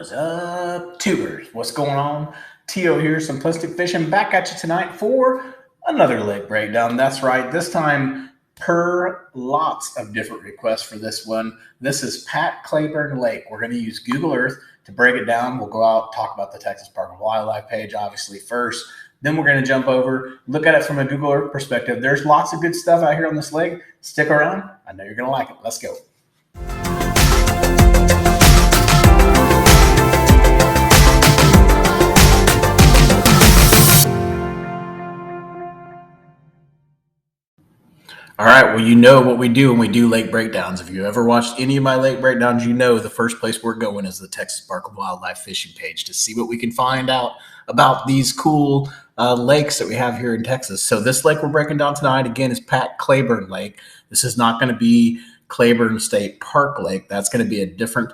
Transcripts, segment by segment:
What's up, tubers? What's going on? Tio here, Simplistic Fishing, back at you tonight for another lake breakdown. That's right, this time per lots of different requests for this one. This is Pat Cleburne Lake. We're going to use Google Earth to break it down. We'll go out, talk about the Texas Park and Wildlife page, obviously, first. Then we're going to jump over, look at it from a Google Earth perspective. There's lots of good stuff out here on this lake. Stick around. I know you're going to like it. Let's go. All right, well, you know what we do when we do lake breakdowns. If you ever watched any of my lake breakdowns, you know the first place we're going is the Texas Park and Wildlife fishing page to see what we can find out about these cool lakes that we have here in Texas. So this lake we're breaking down tonight, again, is Pat Cleburne Lake. This is not going to be Cleburne State Park Lake. That's going to be a different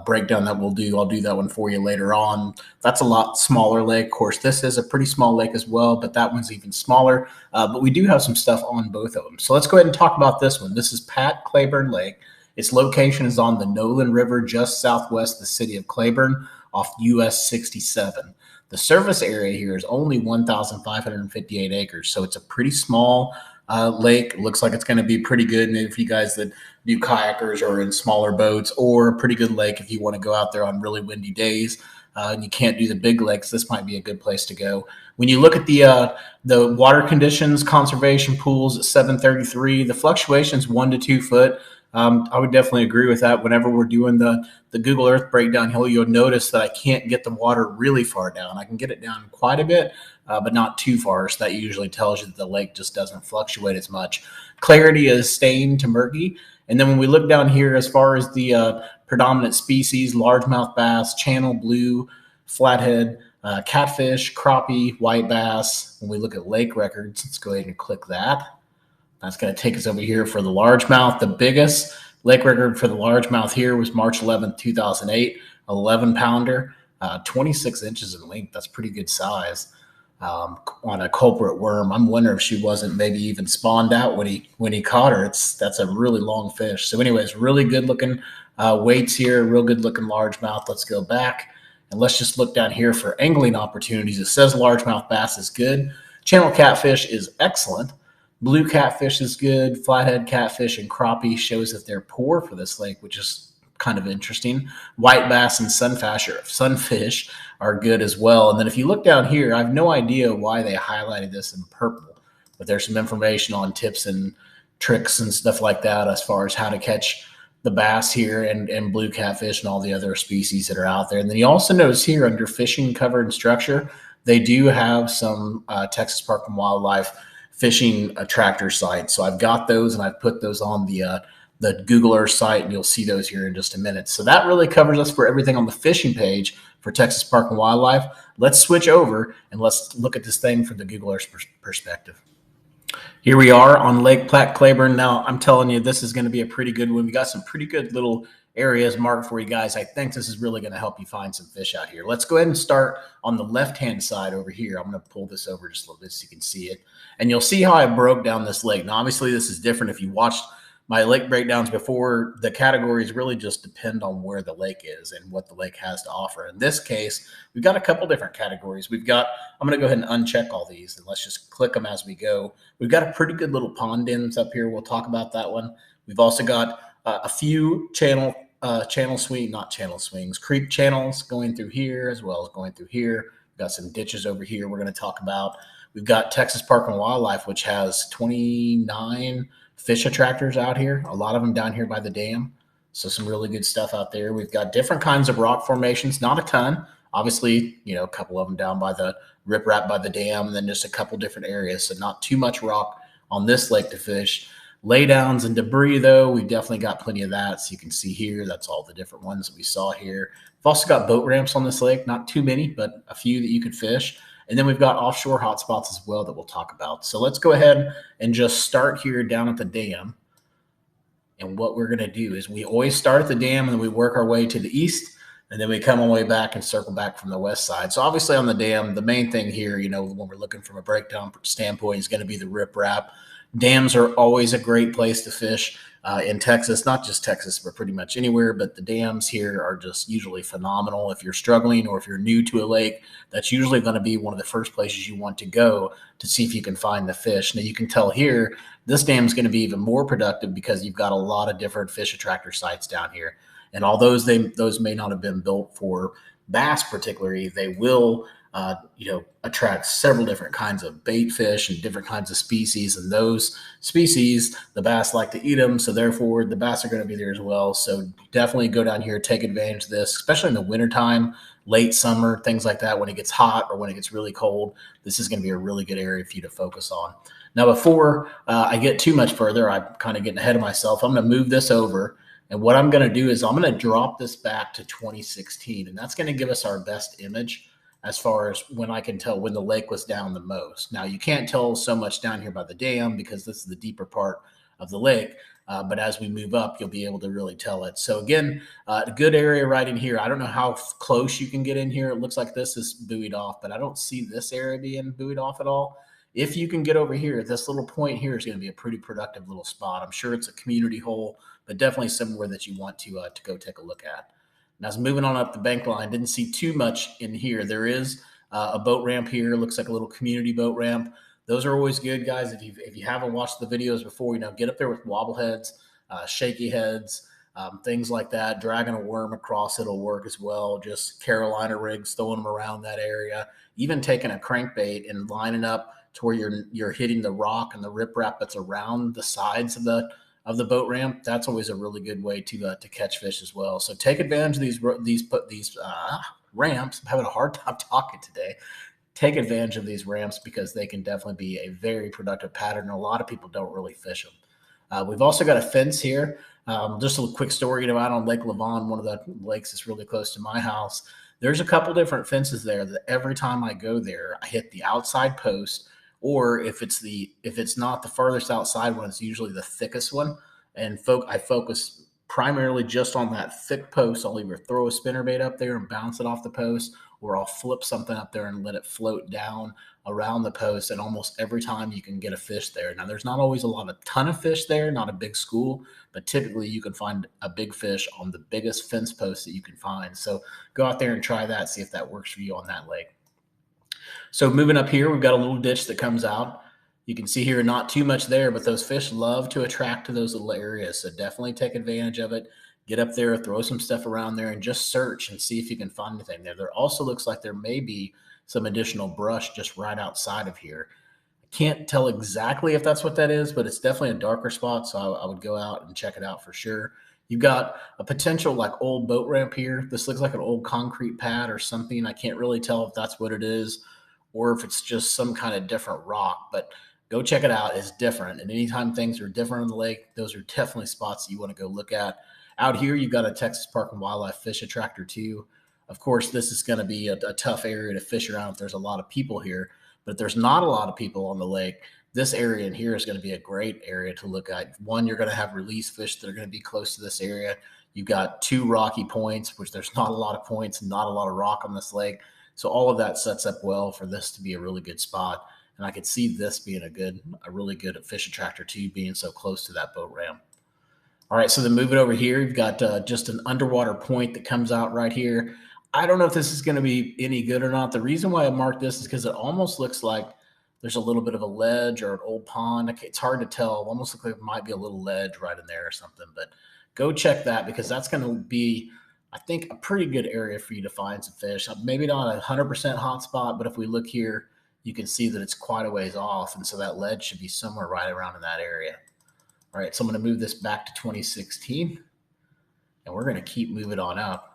breakdown that we'll do. I'll do that one for you later on. That's a lot smaller lake. Of course, this is a pretty small lake as well, but that one's even smaller. But we do have some stuff on both of them. So let's go ahead and talk about this one. This is Pat Cleburne Lake. Its location is on the Nolan River, just southwest of the city of Cleburne off US 67. The surface area here is only 1,558 acres. So it's a pretty small lake. Looks like it's going to be pretty good. And if you guys that do kayakers or in smaller boats, or a pretty good lake if you want to go out there on really windy days and you can't do the big lakes, this might be a good place to go. When you look at the water conditions, conservation pools at 733, the fluctuations 1 to 2 foot. I would definitely agree with that. Whenever we're doing the Google Earth breakdown, you'll notice that I can't get the water really far down. I can get it down quite a bit, but not too far. So that usually tells you that the lake just doesn't fluctuate as much. Clarity is stained to murky. And then when we look down here, as far as the predominant species, largemouth bass, channel blue, flathead, catfish, crappie, white bass. When we look at lake records, let's go ahead and click that. That's going to take us over here for the largemouth. The biggest lake record for the largemouth here was March 11th, 2008, 11-pounder, 26 inches in length. That's pretty good size on a culprit worm. I'm wondering if she wasn't maybe even spawned out when he caught her. That's a really long fish. So anyways, really good looking weights here, real good looking largemouth. Let's go back and let's just look down here for angling opportunities. It says largemouth bass is good. Channel catfish is excellent. Blue catfish is good. Flathead catfish and crappie shows that they're poor for this lake, which is kind of interesting. White bass and sunfish are good as well. And then if you look down here, I have no idea why they highlighted this in purple, but there's some information on tips and tricks and stuff like that as far as how to catch the bass here and blue catfish and all the other species that are out there. And then you also notice here under fishing cover and structure, they do have some Texas Park and Wildlife fishing attractor sites. So I've got those and I've put those on the Google Earth site, and you'll see those here in just a minute. So that really covers us for everything on the fishing page for Texas Park and Wildlife. Let's switch over and let's look at this thing from the Google Earth perspective. Here we are on Lake Pat Cleburne. Now, I'm telling you, this is going to be a pretty good one. We got some pretty good little areas marked for you guys. I think this is really going to help you find some fish out here. Let's go ahead and start on the left-hand side over here. I'm going to pull this over just a little bit so you can see it. And you'll see how I broke down this lake. Now, obviously, this is different. If you watched my lake breakdowns before, the categories really just depend on where the lake is and what the lake has to offer. In this case, we've got a couple different categories. I'm going to go ahead and uncheck all these and let's just click them as we go. We've got a pretty good little pond ends up here. We'll talk about that one. We've also got a few creek channels going through here as well as going through here. We've got some ditches over here we're going to talk about. We've got Texas Park and Wildlife, which has 29 fish attractors out here, a lot of them down here by the dam. So some really good stuff out there. We've got different kinds of rock formations, not a ton. Obviously, a couple of them down by the riprap by the dam, and then just a couple different areas. So not too much rock on this lake to fish. Laydowns and debris, though, we've definitely got plenty of that. So you can see here, that's all the different ones that we saw here. We've also got boat ramps on this lake, not too many, but a few that you could fish. And then we've got offshore hotspots as well that we'll talk about. So let's go ahead and just start here down at the dam. And what we're going to do is we always start at the dam and then we work our way to the east. And then we come all the way back and circle back from the west side. So obviously on the dam, the main thing here, when we're looking from a breakdown standpoint is going to be the riprap. Dams are always a great place to fish. in Texas, not just Texas, but pretty much anywhere. But the dams here are just usually phenomenal. If you're struggling or if you're new to a lake, that's usually going to be one of the first places you want to go to see if you can find the fish. Now you can tell here, this dam is going to be even more productive because you've got a lot of different fish attractor sites down here. And although those may not have been built for bass particularly, they will attract several different kinds of bait fish and different kinds of species. And those species, the bass like to eat them. So therefore, the bass are going to be there as well. So definitely go down here, take advantage of this, especially in the wintertime, late summer, things like that. When it gets hot or when it gets really cold, this is going to be a really good area for you to focus on. Now, before I get too much further, I'm kind of getting ahead of myself. I'm going to move this over. And what I'm going to do is I'm going to drop this back to 2016. And that's going to give us our best image as far as when I can tell when the lake was down the most. Now, you can't tell so much down here by the dam because this is the deeper part of the lake. But as we move up, you'll be able to really tell it. So again, a good area right in here. I don't know how close you can get in here. It looks like this is buoyed off, but I don't see this area being buoyed off at all. If you can get over here, this little point here is going to be a pretty productive little spot. I'm sure it's a community hole, but definitely somewhere that you want to go take a look at. And as moving on up the bank line, didn't see too much in here. There is a boat ramp here. Looks like a little community boat ramp. Those are always good, guys. If you haven't watched the videos before, get up there with wobble heads, shaky heads, things like that. Dragging a worm across it'll work as well. Just Carolina rigs, throwing them around that area. Even taking a crankbait and lining up to where you're hitting the rock and the riprap that's around the sides of the boat ramp. That's always a really good way to catch fish as well. So take advantage of these ramps. I'm having a hard time talking today. Take advantage of these ramps because they can definitely be a very productive pattern. A lot of people don't really fish them. We've also got a fence here. Just a quick story about on Lake Lavon, one of the lakes that's really close to my house. There's a couple different fences there that every time I go there, I hit the outside post. Or if it's not the farthest outside one, it's usually the thickest one. And I focus primarily just on that thick post. I'll either throw a spinnerbait up there and bounce it off the post, or I'll flip something up there and let it float down around the post. And almost every time you can get a fish there. Now, there's not always a ton of fish there, not a big school, but typically you can find a big fish on the biggest fence post that you can find. So go out there and try that, see if that works for you on that lake. So moving up here, we've got a little ditch that comes out. You can see here, not too much there, but those fish love to attract to those little areas. So definitely take advantage of it. Get up there, throw some stuff around there, and just search and see if you can find anything there. There also looks like there may be some additional brush just right outside of here. I can't tell exactly if that's what that is, but it's definitely a darker spot. So I would go out and check it out for sure. You've got a potential old boat ramp here. This looks like an old concrete pad or something. I can't really tell if that's what it is or if it's just some kind of different rock, but go check it out. It's different. And anytime things are different in the lake, those are definitely spots that you want to go look at. Out here, you've got a Texas Park and Wildlife fish attractor too. Of course, this is going to be a tough area to fish around if there's a lot of people here, but if there's not a lot of people on the lake, this area in here is going to be a great area to look at. One, you're going to have release fish that are going to be close to this area. You've got 2 rocky points, which there's not a lot of points and not a lot of rock on this lake. So all of that sets up well for this to be a really good spot. And I could see this being a really good fish attractor too, being so close to that boat ramp. All right, so then moving over here, you've got just an underwater point that comes out right here. I don't know if this is going to be any good or not. The reason why I marked this is because it almost looks like there's a little bit of a ledge or an old pond. It's hard to tell. It almost looks like it might be a little ledge right in there or something. But go check that because that's going to be, I think, a pretty good area for you to find some fish. Maybe not a 100% hot spot, but if we look here, you can see that it's quite a ways off. And so that ledge should be somewhere right around in that area. All right, so I'm going to move this back to 2016. And we're going to keep moving on up.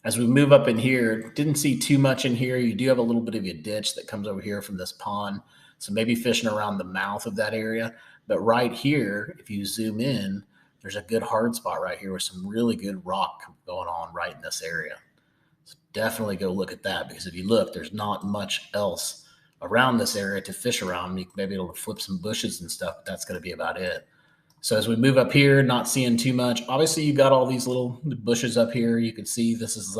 As we move up in here, didn't see too much in here. You do have a little bit of a ditch that comes over here from this pond. So maybe fishing around the mouth of that area. But right here, if you zoom in, there's a good hard spot right here with some really good rock going on right in this area. So definitely go look at that because if you look, there's not much else around this area to fish around. You may be able to flip some bushes and stuff, but that's going to be about it. So as we move up here, not seeing too much. Obviously, you got all these little bushes up here. You can see this is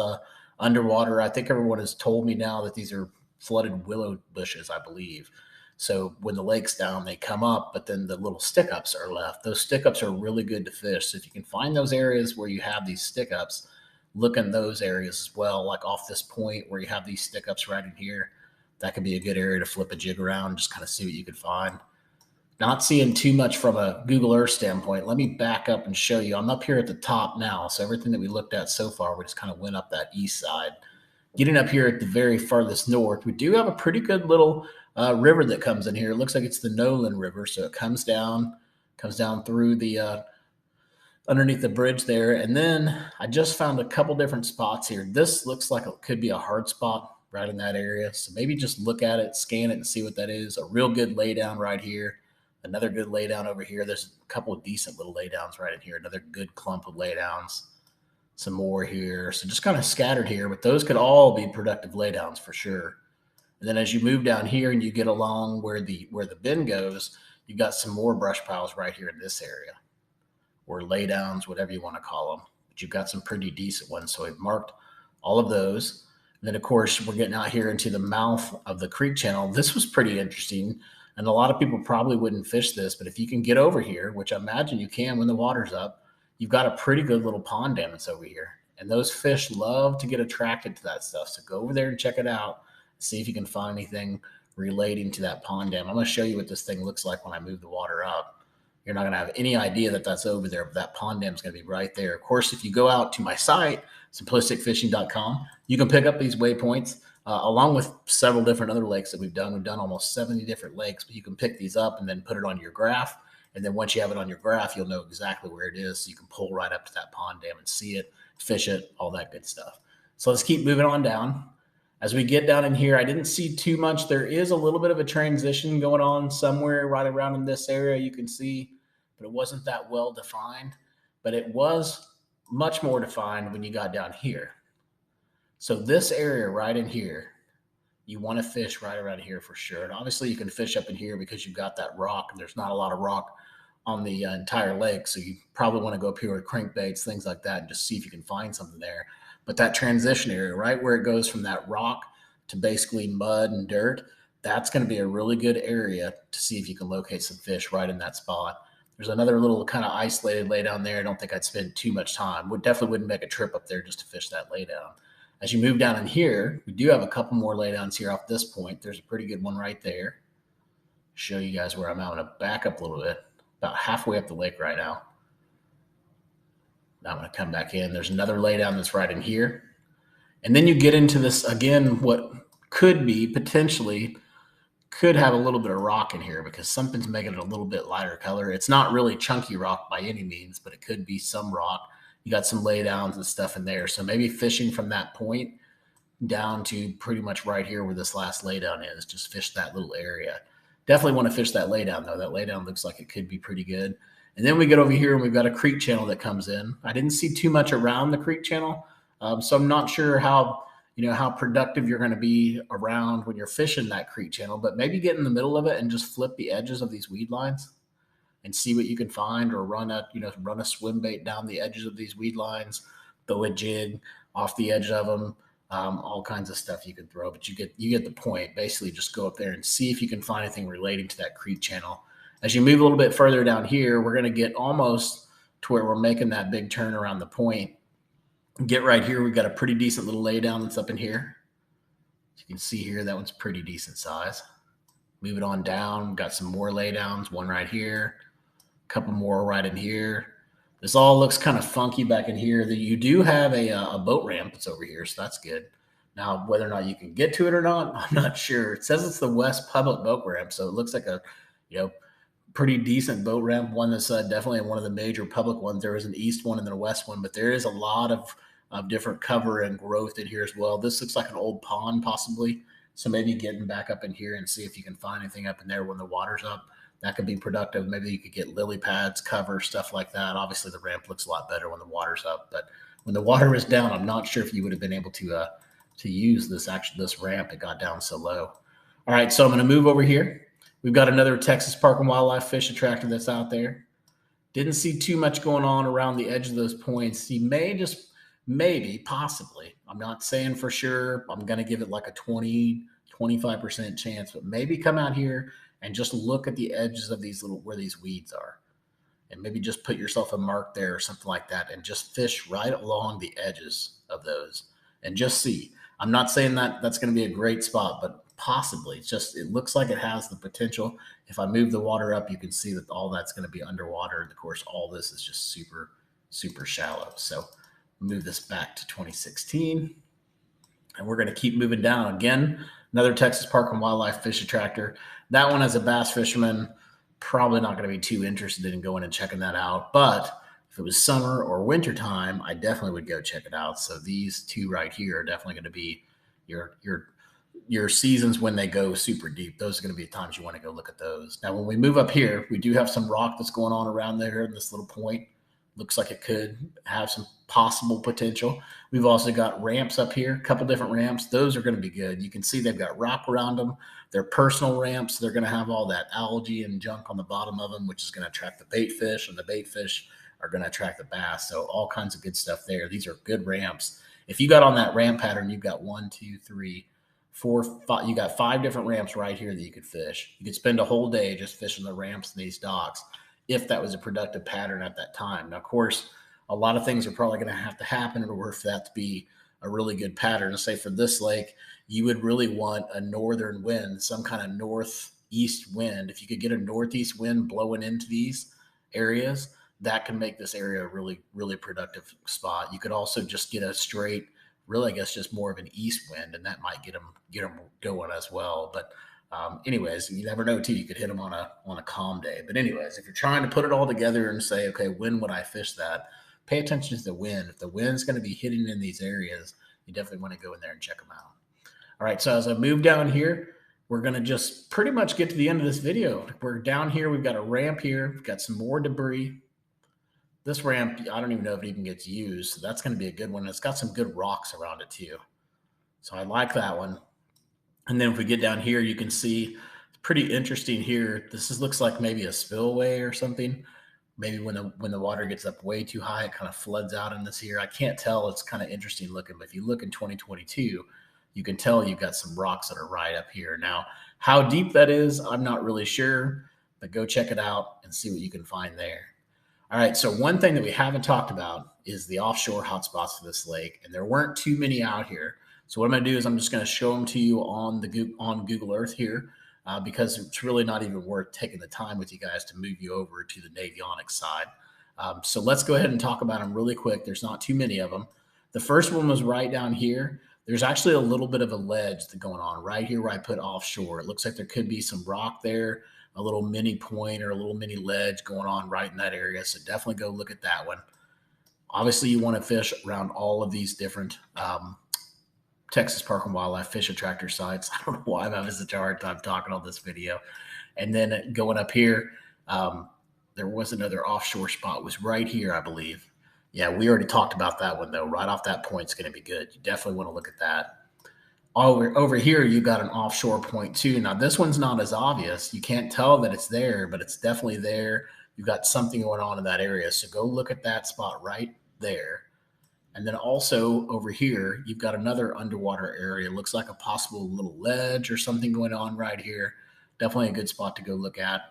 underwater. I think everyone has told me now that these are flooded willow bushes, I believe. So when the lake's down, they come up, but then the little stick ups are left. Those stick ups are really good to fish. So if you can find those areas where you have these stick ups, look in those areas as well, like off this point where you have these stick ups right in here. That could be a good area to flip a jig around, just kind of see what you could find. Not seeing too much from a Google Earth standpoint. Let me back up and show you. I'm up here at the top now. So everything that we looked at so far, we just kind of went up that east side. Getting up here at the very farthest north, we do have a pretty good little river that comes in here. It looks like it's the Nolan River. So it comes down through the underneath the bridge there. And then I just found a couple different spots here. This looks like it could be a hard spot right in that area. So maybe just look at it, scan it, and see what that is. A real good laydown right here. Another good laydown over here. There's a couple of decent little laydowns right in here. Another good clump of laydowns. Some more here. So just kind of scattered here, but those could all be productive laydowns for sure. And then as you move down here and you get along where the bend goes, you've got some more brush piles right here in this area, or laydowns, whatever you want to call them. But you've got some pretty decent ones. So I've marked all of those. And then, of course, we're getting out here into the mouth of the creek channel. This was pretty interesting. And a lot of people probably wouldn't fish this, but if you can get over here, which I imagine you can when the water's up, you've got a pretty good little pond dam that's over here. And those fish love to get attracted to that stuff. So go over there and check it out. See if you can find anything relating to that pond dam. I'm going to show you what this thing looks like when I move the water up. You're not going to have any idea that that's over there, but that pond dam is going to be right there. Of course, if you go out to my site, simplisticfishing.com, you can pick up these waypoints. Along with several different other lakes that we've done. We've done almost 70 different lakes, but you can pick these up and then put it on your graph. And then once you have it on your graph, you'll know exactly where it is. So you can pull right up to that pond dam and see it, fish it, all that good stuff. So let's keep moving on down. As we get down in here, I didn't see too much. There is a little bit of a transition going on somewhere right around in this area, you can see, but it wasn't that well defined. But it was much more defined when you got down here. So this area right in here, you want to fish right around here for sure. And obviously you can fish up in here because you've got that rock, and there's not a lot of rock on the entire lake. So you probably want to go up here with crankbaits, things like that, and just see if you can find something there. But that transition area, right where it goes from that rock to basically mud and dirt, that's going to be a really good area to see if you can locate some fish right in that spot. There's another little kind of isolated lay down there. I don't think I'd spend too much time. Definitely wouldn't make a trip up there just to fish that lay down. As you move down in here, we do have a couple more laydowns here off this point. There's a pretty good one right there. Show you guys where I'm at. I'm going to back up a little bit, about halfway up the lake right now. Now I'm going to come back in. There's another laydown that's right in here. And then you get into this, again, what could be potentially, could have a little bit of rock in here because something's making it a little bit lighter color. It's not really chunky rock by any means, but it could be some rock. You got some laydowns and stuff in there. So maybe fishing from that point down to pretty much right here where this last laydown is, just fish that little area. Definitely want to fish that laydown though. That laydown looks like it could be pretty good. And then we get over here and we've got a creek channel that comes in. I didn't see too much around the creek channel. So I'm not sure how productive you're going to be around when you're fishing that creek channel, but maybe get in the middle of it and just flip the edges of these weed lines and see what you can find, or run a swim bait down the edges of these weed lines, throw a jig off the edge of them, all kinds of stuff you can throw, but you get the point. Basically just go up there and see if you can find anything relating to that creek channel. As you move a little bit further down here, we're going to get almost to where we're making that big turn around the point. Get right here. We've got a pretty decent little laydown that's up in here. You can see here, that one's pretty decent size. Move it on down. We've got some more laydowns, one right here, a couple more right in here. This all looks kind of funky back in here. You do have a boat ramp that's over here, so that's good. Now, whether or not you can get to it or not, I'm not sure. It says it's the West Public Boat Ramp, so it looks like a pretty decent boat ramp, one that's definitely one of the major public ones. There is an east one and then a west one, but there is a lot of different cover and growth in here as well. This looks like an old pond possibly, so maybe getting back up in here and see if you can find anything up in there when the water's up. That could be productive. Maybe you could get lily pads, cover, stuff like that. Obviously, the ramp looks a lot better when the water's up, but when the water is down, I'm not sure if you would have been able to use this ramp. It got down so low. All right, so I'm going to move over here. We've got another Texas Park and Wildlife fish attractor that's out there. Didn't see too much going on around the edge of those points. You may just, maybe, possibly, I'm not saying for sure, I'm going to give it like a 20, 25% chance, but maybe come out here and just look at the edges of these little, where these weeds are. And maybe just put yourself a mark there or something like that and just fish right along the edges of those and just see. I'm not saying that that's going to be a great spot, but possibly. It's just, it looks like it has the potential. If I move the water up, you can see that all that's going to be underwater. And of course, all this is just super, super shallow. So move this back to 2016. And we're going to keep moving down. Again, another Texas Park and Wildlife fish attractor. That one, as a bass fisherman, probably not going to be too interested in going and checking that out. But if it was summer or winter time, I definitely would go check it out. So these two right here are definitely going to be your seasons when they go super deep. Those are going to be the times you want to go look at those. Now, when we move up here, we do have some rock that's going on around there in this little point. Looks like it could have some possible potential. We've also got ramps up here, a couple different ramps. Those are going to be good. You can see they've got rock around them. They're personal ramps. They're going to have all that algae and junk on the bottom of them, which is going to attract the bait fish, and the bait fish are going to attract the bass. So all kinds of good stuff there. These are good ramps. If you got on that ramp pattern, you've got 1, 2, 3, 4, 5. You got 5 different ramps right here that you could fish. You could spend a whole day just fishing the ramps in these docks if that was a productive pattern at that time. Now, of course, a lot of things are probably going to have to happen in order for that to be a really good pattern. Say for this lake, you would really want a northern wind, some kind of northeast wind. If you could get a northeast wind blowing into these areas, that can make this area a really, really productive spot. You could also just get a straight, really, I guess, just more of an east wind, and that might get them going as well. But anyways, you never know too. You could hit them on a calm day. But anyways, if you're trying to put it all together and say, okay, when would I fish that? Pay attention to the wind. If the wind's going to be hitting in these areas, you definitely want to go in there and check them out. All right, so as I move down here, we're going to just pretty much get to the end of this video. We're down here. We've got a ramp here. We've got some more debris. This ramp, I don't even know if it even gets used. So that's going to be a good one. It's got some good rocks around it too. So I like that one. And then if we get down here, you can see it's pretty interesting here. This looks like maybe a spillway or something. Maybe when the water gets up way too high, it kind of floods out in this here. I can't tell. It's kind of interesting looking. But if you look in 2022, you can tell you've got some rocks that are right up here. Now, how deep that is, I'm not really sure. But go check it out and see what you can find there. All right, so one thing that we haven't talked about is the offshore hotspots of this lake, and there weren't too many out here. So what I'm going to do is I'm just going to show them to you on Google Earth here, because it's really not even worth taking the time with you guys to move you over to the Navionics side. So let's go ahead and talk about them really quick. There's not too many of them. The first one was right down here. There's actually a little bit of a ledge that's going on right here where I put offshore. It looks like there could be some rock there, a little mini point or a little mini ledge going on right in that area. So definitely go look at that one. Obviously, you want to fish around all of these different Texas Park and Wildlife fish attractor sites. I don't know why I'm having such a hard time talking on this video. And then going up here, there was another offshore spot. It was right here, I believe. Yeah, we already talked about that one, though. Right off that point, it's going to be good. You definitely want to look at that. Over here, you got an offshore point too. Now, this one's not as obvious. You can't tell that it's there, but it's definitely there. You've got something going on in that area. So go look at that spot right there. And then also over here, you've got another underwater area. It looks like a possible little ledge or something going on right here. Definitely a good spot to go look at.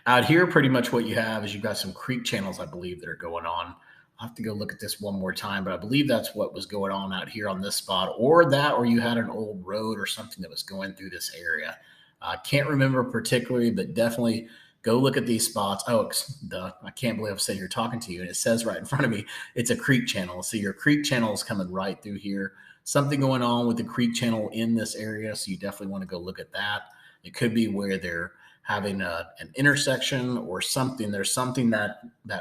Out here, pretty much what you have is you've got some creek channels, I believe, that are going on. I'll have to go look at this one more time, but I believe that's what was going on out here on this spot, or you had an old road or something that was going through this area. I can't remember particularly, but definitely go look at these spots. Oh, I can't believe I'm sitting here talking to you, and it says right in front of me, it's a creek channel. So your creek channel is coming right through here. Something going on with the creek channel in this area, so you definitely want to go look at that. It could be where they're having an intersection or something. There's something that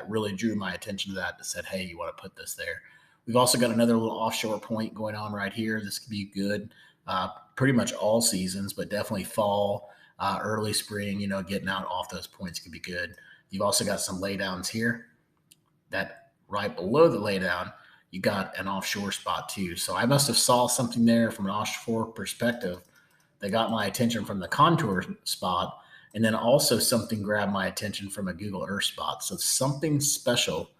really drew my attention to that said, hey, you want to put this there. We've also got another little offshore point going on right here. This could be good pretty much all seasons, but definitely fall, early spring, getting out off those points could be good. You've also got some laydowns here. That right below the laydown, you got an offshore spot too. So I must have saw something there from an offshore perspective that got my attention from the contour spot. And then also something grabbed my attention from a Google Earth spot. So something special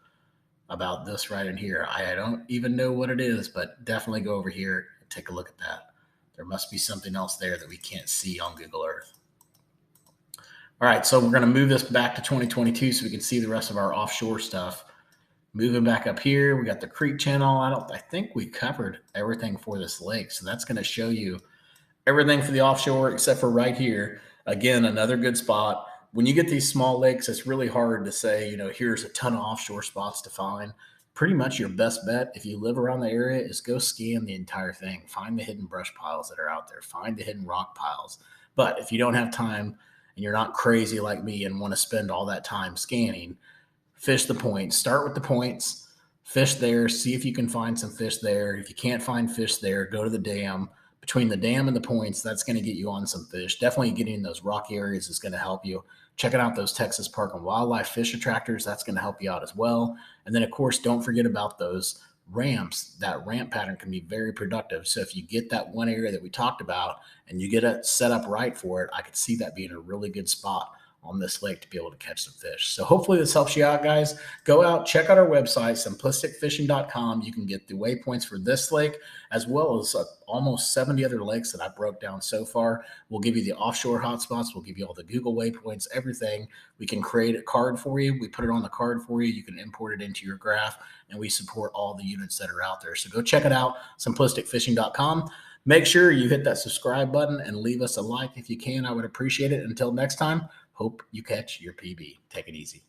about this right in here. I don't even know what it is, but definitely go over here and take a look at that. There must be something else there that we can't see on Google Earth. All right, so we're going to move this back to 2022 so we can see the rest of our offshore stuff. Moving back up here, we got the creek channel. I think we covered everything for this lake. So that's going to show you everything for the offshore except for right here. Again, another good spot. When you get these small lakes, it's really hard to say, here's a ton of offshore spots to find. Pretty much your best bet if you live around the area is go scan the entire thing. Find the hidden brush piles that are out there. Find the hidden rock piles. But if you don't have time and you're not crazy like me and want to spend all that time scanning, fish the points. Start with the points, fish there, see if you can find some fish there. If you can't find fish there, go to the dam. Between the dam and the points, that's going to get you on some fish. Definitely getting in those rocky areas is going to help you. Checking out those Texas Park and Wildlife fish attractors, that's going to help you out as well. And then, of course, don't forget about those ramps. That ramp pattern can be very productive. So if you get that one area that we talked about and you get it set up right for it, I could see that being a really good spot on this lake to be able to catch some fish. So hopefully this helps you out, guys. Go out, check out our website, simplisticfishing.com. You can get the waypoints for this lake as well as almost 70 other lakes that I broke down so far. We'll give you the offshore hotspots. We'll give you all the Google waypoints, everything. We can create a card for you. We put it on the card for you. You can import it into your graph, and we support all the units that are out there. So go check it out, simplisticfishing.com. Make sure you hit that subscribe button and leave us a like if you can. I would appreciate it. Until next time, hope you catch your PB. Take it easy.